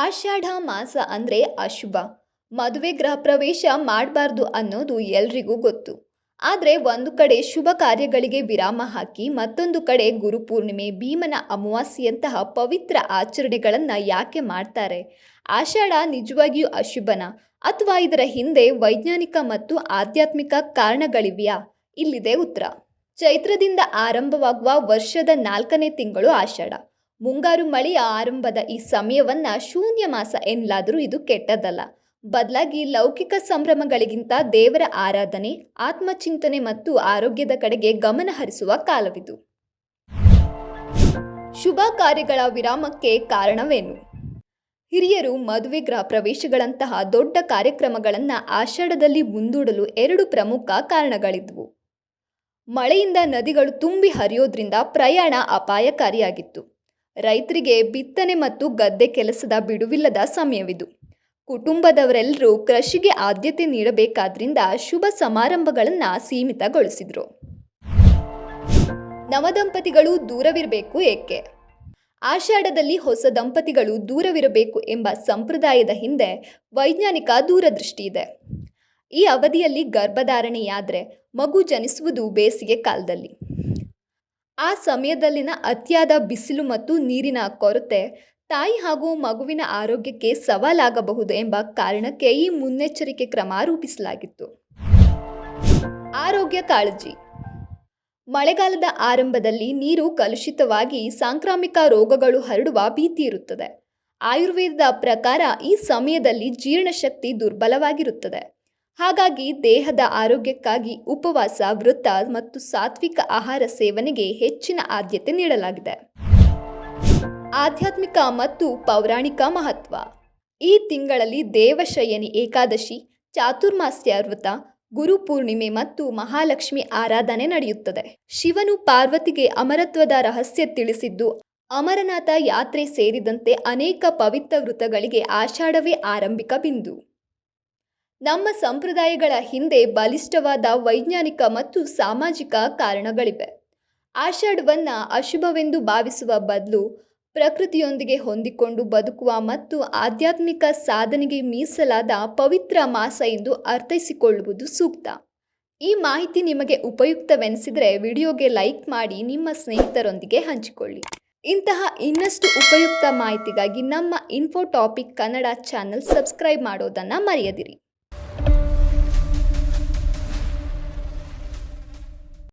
ಆಷಾಢ ಮಾಸ ಅಂದ್ರೆ ಅಶುಭ. ಮದುವೆ ಗೃಹ ಪ್ರವೇಶ ಮಾಡಬಾರ್ದು ಅನ್ನೋದು ಎಲ್ರಿಗೂ ಗೊತ್ತು. ಆದರೆ ಒಂದು ಕಡೆ ಶುಭ ಕಾರ್ಯಗಳಿಗೆ ವಿರಾಮ ಹಾಕಿ ಮತ್ತೊಂದು ಕಡೆ ಗುರುಪೂರ್ಣಿಮೆ, ಭೀಮನ ಅಮಾವಾಸ್ಯೆಯಂತಹ ಪವಿತ್ರ ಆಚರಣೆಗಳನ್ನು ಯಾಕೆ ಮಾಡ್ತಾರೆ? ಆಷಾಢ ನಿಜವಾಗಿಯೂ ಅಶುಭನ ಅಥವಾ ಇದರ ಹಿಂದೆ ವೈಜ್ಞಾನಿಕ ಮತ್ತು ಆಧ್ಯಾತ್ಮಿಕ ಕಾರಣಗಳಿವೆಯಾ? ಇಲ್ಲಿದೆ ಉತ್ತರ. ಚೈತ್ರದಿಂದ ಆರಂಭವಾಗುವ ವರ್ಷದ 4ನೇ ತಿಂಗಳು ಆಷಾಢ. ಮುಂಗಾರು ಮಳೆಯ ಆರಂಭದ ಈ ಸಮಯವನ್ನ ಶೂನ್ಯ ಮಾಸ ಎನ್ನಲಾದರೂ ಇದು ಕೆಟ್ಟದ್ದಲ್ಲ. ಬದಲಾಗಿ ಲೌಕಿಕ ಸಂಭ್ರಮಗಳಿಗಿಂತ ದೇವರ ಆರಾಧನೆ, ಆತ್ಮಚಿಂತನೆ ಮತ್ತು ಆರೋಗ್ಯದ ಕಡೆಗೆ ಗಮನ ಹರಿಸುವ ಕಾಲವಿದು. ಶುಭ ಕಾರ್ಯಗಳ ವಿರಾಮಕ್ಕೆ ಕಾರಣವೇನು? ಹಿರಿಯರು ಮದುವೆ ಗೃಹ ಪ್ರವೇಶಗಳಂತಹ ದೊಡ್ಡ ಕಾರ್ಯಕ್ರಮಗಳನ್ನು ಆಷಾಢದಲ್ಲಿ ಮುಂದೂಡಲು 2 ಪ್ರಮುಖ ಕಾರಣಗಳಿದ್ವು. ಮಳೆಯಿಂದ ನದಿಗಳು ತುಂಬಿ ಹರಿಯೋದ್ರಿಂದ ಪ್ರಯಾಣ ಅಪಾಯಕಾರಿಯಾಗಿತ್ತು. ರೈತರಿಗೆ ಬಿತ್ತನೆ ಮತ್ತು ಗದ್ದೆ ಕೆಲಸದ ಬಿಡುವಿಲ್ಲದ ಸಮಯವಿದು. ಕುಟುಂಬದವರೆಲ್ಲರೂ ಕೃಷಿಗೆ ಆದ್ಯತೆ ನೀಡಬೇಕಾದ್ರಿಂದ ಶುಭ ಸಮಾರಂಭಗಳನ್ನು ಸೀಮಿತಗೊಳಿಸಿದ್ರು. ನವದಂಪತಿಗಳು ದೂರವಿರಬೇಕು ಏಕೆ? ಆಷಾಢದಲ್ಲಿ ಹೊಸ ದಂಪತಿಗಳು ದೂರವಿರಬೇಕು ಎಂಬ ಸಂಪ್ರದಾಯದ ಹಿಂದೆ ವೈಜ್ಞಾನಿಕ ದೂರದೃಷ್ಟಿ ಇದೆ. ಈ ಅವಧಿಯಲ್ಲಿ ಗರ್ಭಧಾರಣೆಯಾದರೆ ಮಗು ಜನಿಸುವುದು ಬೇಸಿಗೆ ಕಾಲದಲ್ಲಿ. ಆ ಸಮಯದಲ್ಲಿನ ಅತಿಯಾದ ಬಿಸಿಲು ಮತ್ತು ನೀರಿನ ಕೊರತೆ ತಾಯಿ ಹಾಗೂ ಮಗುವಿನ ಆರೋಗ್ಯಕ್ಕೆ ಸವಾಲಾಗಬಹುದು ಎಂಬ ಕಾರಣಕ್ಕೆ ಈ ಮುನ್ನೆಚ್ಚರಿಕೆ ಕ್ರಮ ರೂಪಿಸಲಾಗಿತ್ತು. ಆರೋಗ್ಯ ಕಾಳಜಿ. ಮಳೆಗಾಲದ ಆರಂಭದಲ್ಲಿ ನೀರು ಕಲುಷಿತವಾಗಿ ಸಾಂಕ್ರಾಮಿಕ ರೋಗಗಳು ಹರಡುವ ಭೀತಿ ಇರುತ್ತದೆ. ಆಯುರ್ವೇದದ ಪ್ರಕಾರ ಈ ಸಮಯದಲ್ಲಿ ಜೀರ್ಣಶಕ್ತಿ ದುರ್ಬಲವಾಗಿರುತ್ತದೆ. ಹಾಗಾಗಿ ದೇಹದ ಆರೋಗ್ಯಕ್ಕಾಗಿ ಉಪವಾಸ, ವೃತ ಮತ್ತು ಸಾತ್ವಿಕ ಆಹಾರ ಸೇವನೆಗೆ ಹೆಚ್ಚಿನ ಆದ್ಯತೆ ನೀಡಲಾಗಿದೆ. ಆಧ್ಯಾತ್ಮಿಕ ಮತ್ತು ಪೌರಾಣಿಕ ಮಹತ್ವ. ಈ ತಿಂಗಳಲ್ಲಿ ದೇವಶಯನಿ ಏಕಾದಶಿ, ಚಾತುರ್ಮಾಸ್ಯ ವ್ರತ, ಗುರುಪೂರ್ಣಿಮೆ ಮತ್ತು ಮಹಾಲಕ್ಷ್ಮಿ ಆರಾಧನೆ ನಡೆಯುತ್ತದೆ. ಶಿವನು ಪಾರ್ವತಿಗೆ ಅಮರತ್ವದ ರಹಸ್ಯ ತಿಳಿಸಿದ್ದು, ಅಮರನಾಥ ಯಾತ್ರೆ ಸೇರಿದಂತೆ ಅನೇಕ ಪವಿತ್ರ ವೃತಗಳಿಗೆ ಆಷಾಢವೇ ಆರಂಭಿಕ ಬಿಂದು. ನಮ್ಮ ಸಂಪ್ರದಾಯಗಳ ಹಿಂದೆ ಬಲಿಷ್ಠವಾದ ವೈಜ್ಞಾನಿಕ ಮತ್ತು ಸಾಮಾಜಿಕ ಕಾರಣಗಳಿವೆ. ಆಷಾಢವನ್ನ ಅಶುಭವೆಂದು ಭಾವಿಸುವ ಬದಲು ಪ್ರಕೃತಿಯೊಂದಿಗೆ ಹೊಂದಿಕೊಂಡು ಬದುಕುವ ಮತ್ತು ಆಧ್ಯಾತ್ಮಿಕ ಸಾಧನೆಗೆ ಮೀಸಲಾದ ಪವಿತ್ರ ಮಾಸ ಎಂದು ಅರ್ಥೈಸಿಕೊಳ್ಳುವುದು ಸೂಕ್ತ. ಈ ಮಾಹಿತಿ ನಿಮಗೆ ಉಪಯುಕ್ತವೆನಿಸಿದರೆ ವಿಡಿಯೋಗೆ ಲೈಕ್ ಮಾಡಿ ನಿಮ್ಮ ಸ್ನೇಹಿತರೊಂದಿಗೆ ಹಂಚಿಕೊಳ್ಳಿ. ಇಂತಹ ಇನ್ನಷ್ಟು ಉಪಯುಕ್ತ ಮಾಹಿತಿಗಾಗಿ ನಮ್ಮ info topic Kannada channel subscribe ಮಾಡೋದನ್ನು ಮರೆಯದಿರಿ.